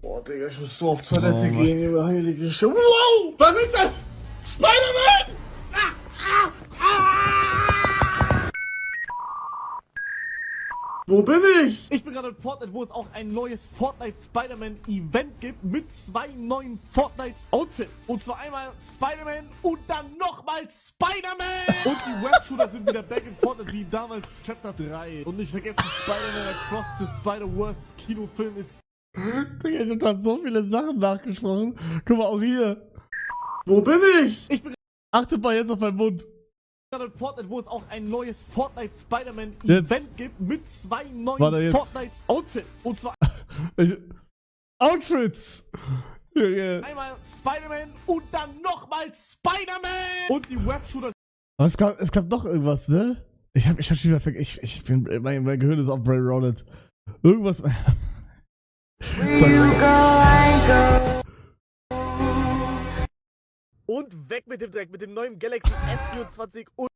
Boah, Digga, ich muss so auf Toilette gehen, Junge, heilige Scheiße. Wow! Was ist das? Spider-Man! Wo bin ich? Ich bin gerade in Fortnite, wo es auch ein neues Fortnite Spider-Man-Event gibt mit 2 neuen Fortnite-Outfits. Und zwar einmal Spider-Man und dann nochmal Spider-Man! Und die Web-Shooter sind wieder back in Fortnite wie damals Chapter 3. Und nicht vergessen, Spider-Man Across the Spider-Verse Kinofilm ist... Digga, ich hab da so viele Sachen nachgesprochen. Guck mal, auch hier. Wo bin ich? Ich bin Achtet mal jetzt auf meinen Mund. gerade in Fortnite, wo es auch ein neues Fortnite Spider-Man-Event gibt mit 2 neuen Fortnite-Outfits. Und zwar Outfits! Junge. einmal Spider-Man und dann nochmal Spider-Man! Und die Web-Shooter... Aber es gab noch irgendwas, ne? Ich hab schon wieder vergessen. Mein Gehirn ist auf Brain Roulette. Irgendwas. Und weg mit dem Dreck, mit dem neuen Galaxy S24 und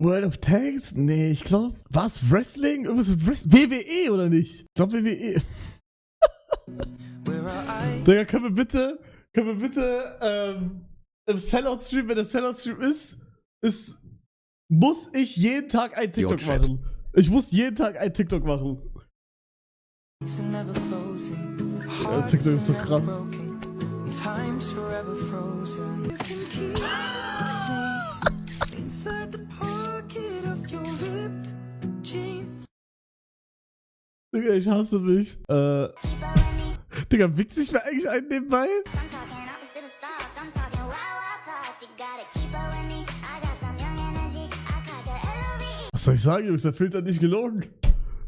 World of Tanks? Nee, ich glaube. Was? Wrestling? Irgendwas mit Wrestling? WWE oder nicht? Ich glaube WWE. Digga, können wir bitte im Sellout-Stream, wenn der Sellout-Stream ist, muss ich jeden Tag ein TikTok machen. Ich muss jeden Tag ein TikTok machen. Ja, das TikTok ist so krass. Digga, ich hasse mich. Digga, wichst sich mir eigentlich ein nebenbei? Was soll ich sagen, Jungs? Der Filter hat nicht gelogen.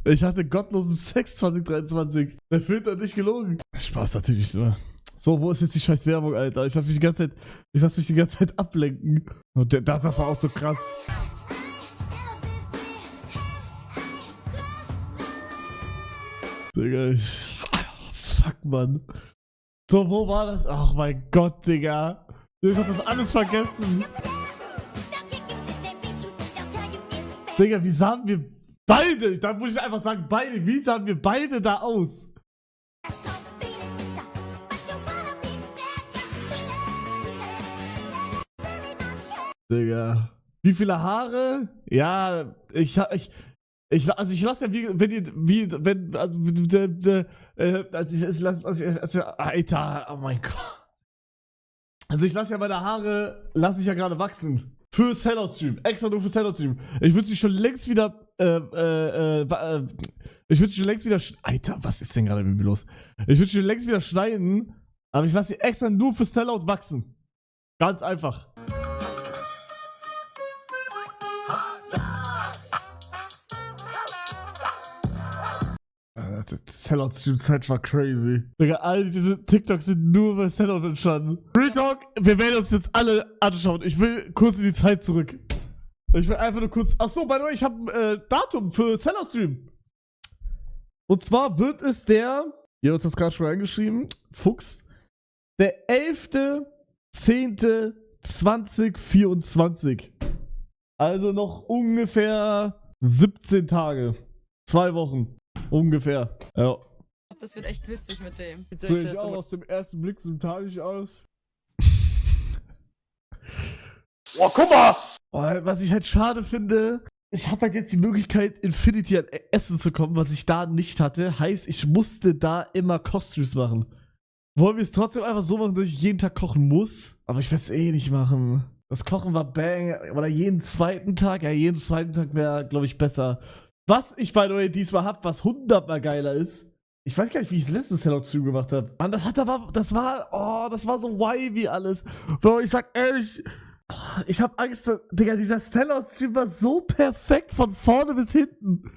Ich hatte gottlosen Sex 2023. Der Filter hat nicht gelogen. Spaß natürlich nur. So, wo ist jetzt die scheiß Werbung, Alter? Ich lass mich die ganze Zeit ablenken. Und das war auch so krass. Digga, fuck, Mann. So, wo war das? Ach mein Gott, Digga. Ich hab das alles vergessen. Digga, wie sahen wir beide? Da muss ich einfach sagen, beide. Wie sahen wir beide da aus? Digga. Wie viele Haare? Ja, ich lasse ja Alter, oh mein Gott. Also ich lasse ja meine Haare, gerade wachsen. Für Sellout-Stream. Extra nur für Sellout-Stream. Ich würde sie schon längst wieder, Alter, was ist denn gerade mit mir los? Ich würde sie schon längst wieder schneiden, aber ich lasse sie extra nur für Sellout wachsen. Ganz einfach. Sellout-Stream-Zeit war crazy. Digga, all diese TikToks sind nur bei Sellout entstanden. Retalk, wir werden uns jetzt alle anschauen. Ich will kurz in die Zeit zurück. Ich will einfach nur kurz... Achso, by the way, ich habe ein Datum für Sellout-Stream. Und zwar wird es der... Ihr habt das gerade schon reingeschrieben. Fuchs. Der 11.10.2024. Also noch ungefähr 17 Tage. 2 Wochen. Ungefähr. Ja. Das wird echt witzig mit dem. Sehe ich auch aus dem ersten Blick sympathisch aus. Oh, guck mal! Oh, was ich halt schade finde, ich habe halt jetzt die Möglichkeit, Infinity an Essen zu kommen, was ich da nicht hatte. Heißt, ich musste da immer Kochstreams machen. Wollen wir es trotzdem einfach so machen, dass ich jeden Tag kochen muss? Aber ich werde es eh nicht machen. Das Kochen war bang. Oder jeden zweiten Tag? Ja, jeden zweiten Tag wäre, glaube ich, besser. Was ich by the way diesmal hab, was 100-mal geiler ist. Ich weiß gar nicht, wie ich es letztes Sellout-Stream gemacht habe. Mann, das war so wavy alles. Bro, ich sag ehrlich, ich hab Angst, Digga, dieser Sellout-Stream war so perfekt von vorne bis hinten.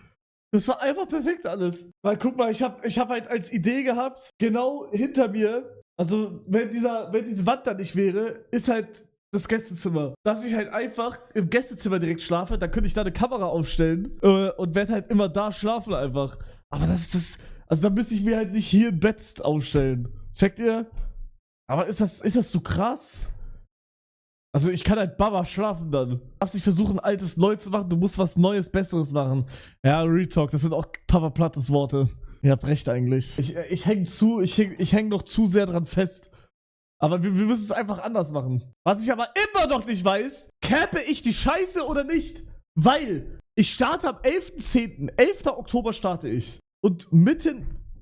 Das war einfach perfekt alles. Weil guck mal, ich hab halt als Idee gehabt, genau hinter mir, also wenn diese Wand da nicht wäre, ist halt das Gästezimmer. Dass ich halt einfach im Gästezimmer direkt schlafe, dann könnte ich da eine Kamera aufstellen und werde halt immer da schlafen einfach. Aber das ist das, also dann müsste ich mir halt nicht hier im Bett aufstellen. Checkt ihr? Aber ist das so krass? Also ich kann halt Baba schlafen dann. Du darfst nicht versuchen, altes neu zu machen, du musst was Neues, Besseres machen. Ja, Retalk, das sind auch Papa Plattes Worte. Ihr habt recht eigentlich. Ich häng noch zu sehr dran fest. Aber wir müssen es einfach anders machen. Was ich aber immer noch nicht weiß, cappe ich die Scheiße oder nicht? Weil ich starte am 11.10. 11. Oktober starte ich. Und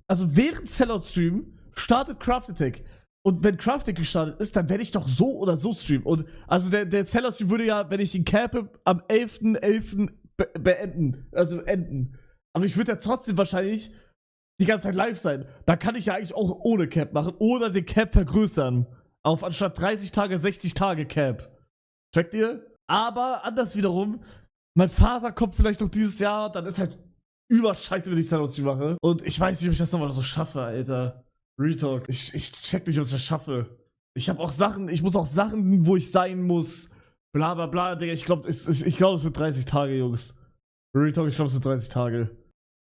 also während Sellout-Stream startet Craft Attack. Und wenn Craft Attack gestartet ist, dann werde ich doch so oder so streamen. Und also der Sellout-Stream würde ja, wenn ich ihn cappe, am 11.11. beenden. Also enden. Aber ich würde ja trotzdem wahrscheinlich die ganze Zeit live sein. Da kann ich ja eigentlich auch ohne Cap machen oder den Cap vergrößern. Auf anstatt 30 Tage, 60 Tage Cap. Checkt ihr? Aber anders wiederum, mein Vater kommt vielleicht noch dieses Jahr, dann ist halt überscheiße, wenn ich Sellout-Stream mache. Und ich weiß nicht, ob ich das nochmal so schaffe, Alter. Retalk. Ich check nicht, ob ich das schaffe. Ich habe auch Sachen, ich muss auch Sachen, wo ich sein muss. Bla bla bla, Digga. Ich glaube, es wird 30 Tage, Jungs. Retalk, ich glaube, es wird 30 Tage.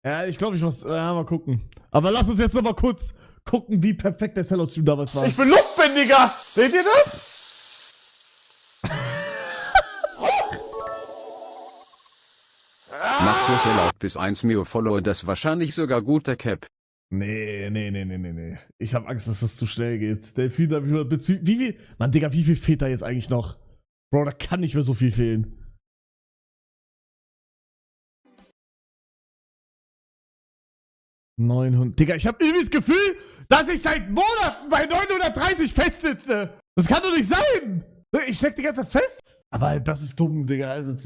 Ja, ich glaube, ich muss. Ja, mal gucken. Aber lass uns jetzt noch mal kurz gucken, wie perfekt der Sellout-Stream damals war. Ich bin Luftbändiger! Seht ihr das? Macht so Sellout bis 1 Mio Follower, das wahrscheinlich sogar guter Cap. Nee. Ich habe Angst, dass das zu schnell geht. Delfin, wie viel. Mann, Digga, wie viel fehlt da jetzt eigentlich noch? Bro, da kann nicht mehr so viel fehlen. 900. Digga, ich habe irgendwie das Gefühl, dass ich seit Monaten bei 930 festsitze. Das kann doch nicht sein. Ich steck die ganze Zeit fest. Aber das ist dumm, Digga. Also,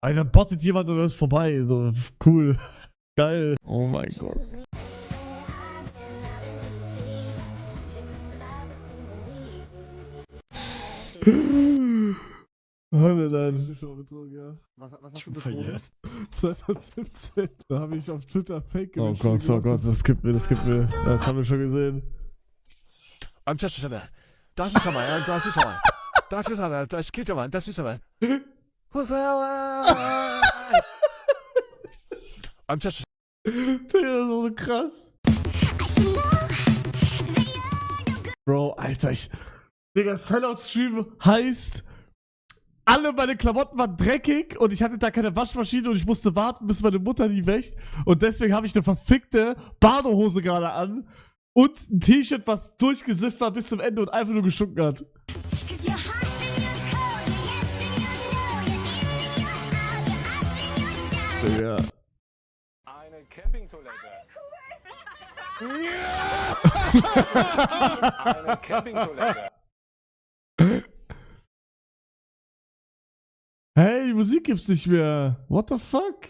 dann bottet jemand und das ist vorbei. So, cool. Geil. Oh mein Gott. Nein, schon betrogen, ja. Was hast du betrogen? 2017. Da habe ich auf Twitter Fake gemacht. Oh Gott, das gibt mir. Das haben wir schon gesehen. Das ist aber. Das geht aber. Das ist aber. Digga, das ist so krass. Bro, Alter, Digga, Sellout-Stream heißt, alle meine Klamotten waren dreckig und ich hatte da keine Waschmaschine und ich musste warten, bis meine Mutter die wäscht. Und deswegen habe ich eine verfickte Badehose gerade an und ein T-Shirt, was durchgesifft war bis zum Ende und einfach nur gestunken hat. Digga. Eine Campingtoilette. Eine Campingtoilette. Hey, die Musik gibt's nicht mehr. What the fuck?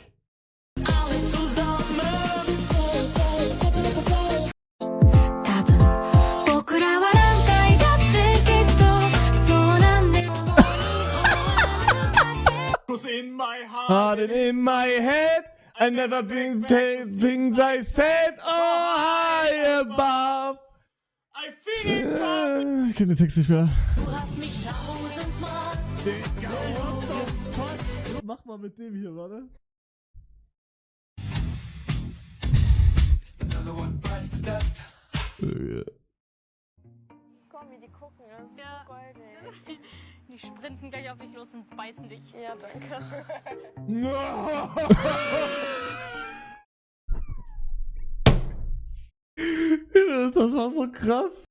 In my Heart and in my head, I never been things I said, oh high above. I feel it coming. Ich kenn den Text nicht mehr. Mach mal mit dem hier, warte. Komm, wie die gucken, das ist so goldig. Die sprinten gleich auf dich los und beißen dich. Ja, danke. Das war so krass.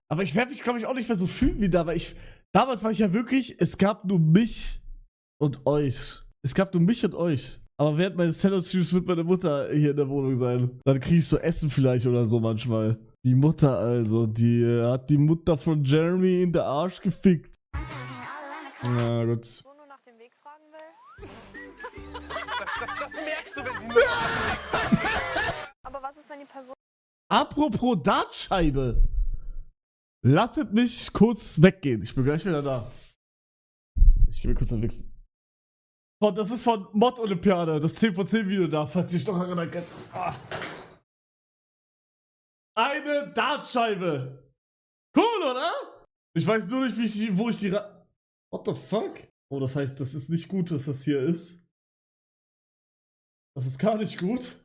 Aber ich werde mich, glaube ich, auch nicht mehr so fühlen wie da, weil damals war ich ja wirklich, es gab nur mich und euch. Es gab nur mich und euch. Aber während meines Sellout-Streams wird meine Mutter hier in der Wohnung sein. Dann krieg ich so Essen vielleicht oder so manchmal. Die Mutter also, die hat die Mutter von Jeremy in der Arsch gefickt. Na gut. Wo nur nach dem Weg fragen will. Das merkst du, wenn die nur Aber was ist, wenn die Person... Apropos Dartscheibe. Lasset mich kurz weggehen. Ich bin gleich wieder da. Ich gehe mir kurz einen Das ist von Mod Olympiade, das 10 von 10 Video da, falls ihr euch noch erinnern könnt. Ah. Eine Dartscheibe. Cool, oder? Ich weiß nur nicht, wo ich die What the fuck? Oh, das heißt, das ist nicht gut, dass das hier ist. Das ist gar nicht gut.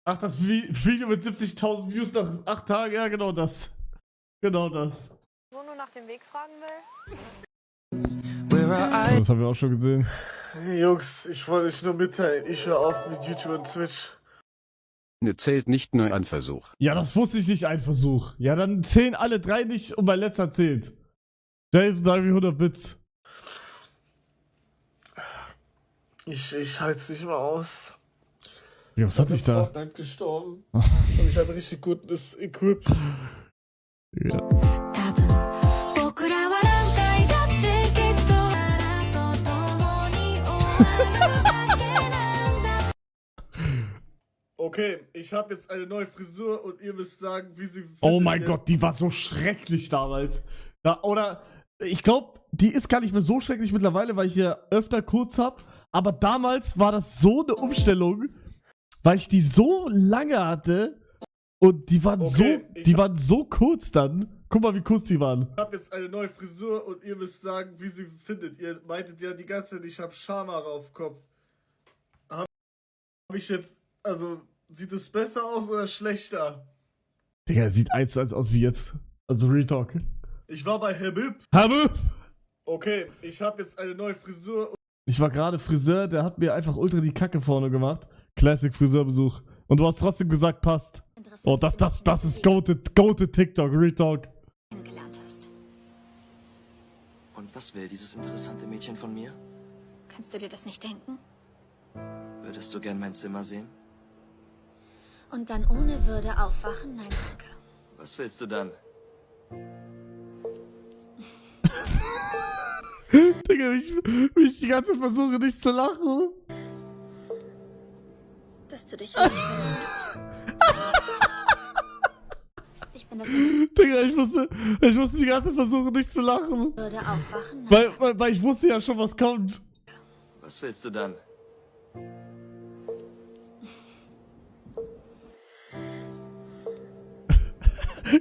Ach, das Video mit 70.000 Views nach 8 Tagen, ja, genau das. Genau das. Wo nur nach dem Weg fragen will. Das haben wir auch schon gesehen. Hey Jungs, ich wollte euch nur mitteilen, ich höre auf mit YouTube und Twitch. Ne zählt nicht nur ein Versuch. Ja, das wusste ich nicht, ein Versuch. Ja, dann zählen alle 3 nicht und mein letzter zählt. Jason, da wie 100 Bits. Ich halte es nicht mehr aus. Ja, was hatte ich da? Fortnite gestorben. Und ich hatte richtig gutes Equip. Ja. 多分僕らは何回だってきっとあなたと共に終わるだけなんだ Okay, ich habe jetzt eine neue Frisur und ihr müsst sagen, wie sie findet. Oh mein Gott, die war so schrecklich damals. Ja, oder, ich glaube, die ist gar nicht mehr so schrecklich mittlerweile, weil ich ja öfter kurz habe. Aber damals war das so eine Umstellung, weil ich die so lange hatte und die waren, waren so kurz dann. Guck mal, wie kurz die waren. Ich habe jetzt eine neue Frisur und ihr müsst sagen, wie sie findet. Ihr meintet ja die ganze Zeit, ich habe Schamhaare auf Kopf. Hab ich jetzt, also, sieht es besser aus oder schlechter? Digga, sieht 1:1 aus wie jetzt. Also Real Talk. Ich war bei Habib. Habib! Okay, ich habe jetzt eine neue Frisur. Ich war gerade Friseur, der hat mir einfach ultra die Kacke vorne gemacht. Classic Friseurbesuch. Und du hast trotzdem gesagt, passt. Oh, das ist goated TikTok, Real Talk. kennengelernt hast. Und was will dieses interessante Mädchen von mir? Kannst du dir das nicht denken? Würdest du gern mein Zimmer sehen? Und dann ohne Würde aufwachen? Nein, danke. Was willst du dann? Digga, ich die ganze Zeit versuche nicht zu lachen. Dass du dich in mich verliebst. Ich bin das Digga, ich musste die ganze Zeit versuchen nicht zu lachen. Würde aufwachen? Nein, Weil ich wusste ja schon, was kommt. Was willst du dann?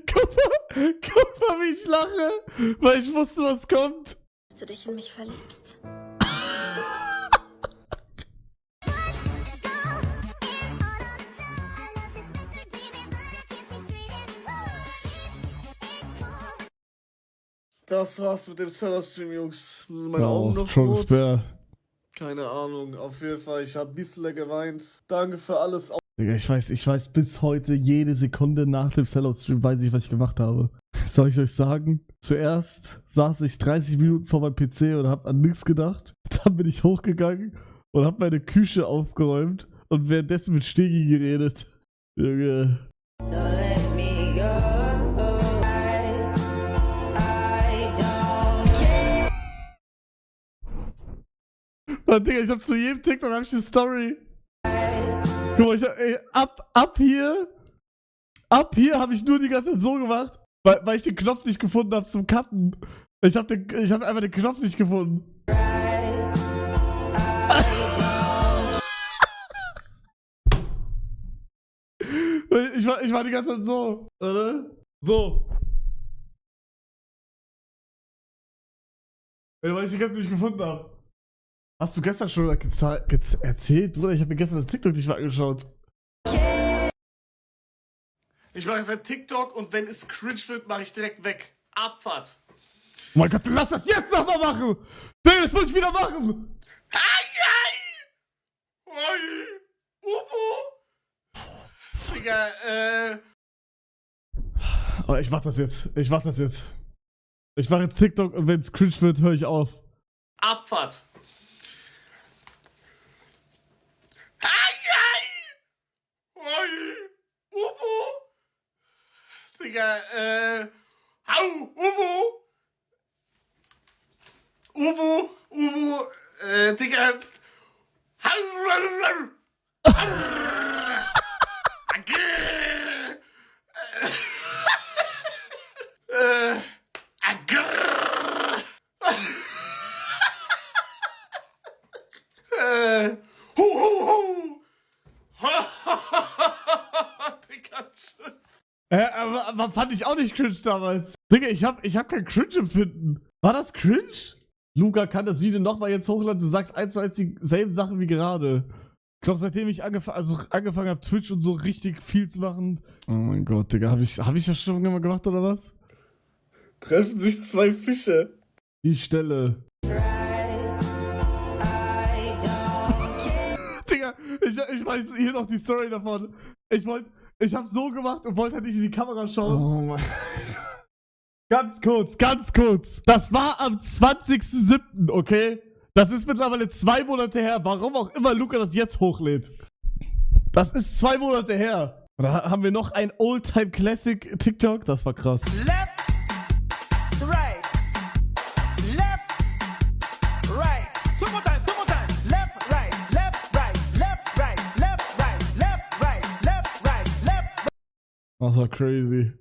Guck mal, wie ich lache. Weil ich wusste, was kommt. dass du dich in mich verliebst. Das war's mit dem Seller-Stream, Jungs. Meine Augen noch schon rot. Spare. Keine Ahnung, auf jeden Fall, ich habe ein bisschen geweint. Danke für alles. Digga, ich weiß bis heute, jede Sekunde nach dem Sellout-Stream weiß ich, was ich gemacht habe. Soll ich euch sagen? Zuerst saß ich 30 Minuten vor meinem PC und hab an nichts gedacht. Dann bin ich hochgegangen und hab meine Küche aufgeräumt und währenddessen mit Stegi geredet. Junge. Mann, Digga, ich hab zu jedem TikTok hab ich eine Story. Guck mal, ich hab, ab hier habe ich nur die ganze Zeit so gemacht, weil ich den Knopf nicht gefunden habe zum Cutten. Ich hab einfach den Knopf nicht gefunden. Ich war die ganze Zeit so, oder? So. Weil ich die ganze Zeit nicht gefunden habe. Hast du gestern schon erzählt, Bruder? Ich habe mir gestern das TikTok nicht mehr angeschaut. Ich mache jetzt ein TikTok und wenn es cringe wird, mache ich direkt weg. Abfahrt. Oh mein Gott, lass das jetzt nochmal machen! Nee, das muss ich wieder machen! Digga, Oh, ich mach das jetzt. Ich mach jetzt TikTok und wenn es cringe wird, höre ich auf. Abfahrt. Digga, au, Uwu, Digga, Aber fand ich auch nicht cringe damals. Digga, ich hab kein Cringe-Empfinden. War das cringe? Luca kann das Video nochmal jetzt hochladen. Du sagst 1:1 dieselben Sachen wie gerade. Ich glaube, seitdem ich angefangen habe, Twitch und so richtig viel zu machen. Oh mein Gott, Digga. Hab ich das schon immer gemacht, oder was? Treffen sich zwei Fische. Die Stelle. Ich weiß hier noch die Story davon. Ich hab so gemacht und wollte halt nicht in die Kamera schauen. Oh mein. Ganz kurz. Das war am 20.07., okay? Das ist mittlerweile 2 Monate her. Warum auch immer Luca das jetzt hochlädt. Das ist 2 Monate her. Da haben wir noch ein Oldtime Classic TikTok. Das war krass. Left, right. Left, right. Two more times. Left, right. Left, right. Left, right. Left, right. Left, right. Left, right. Left, right. Das war crazy.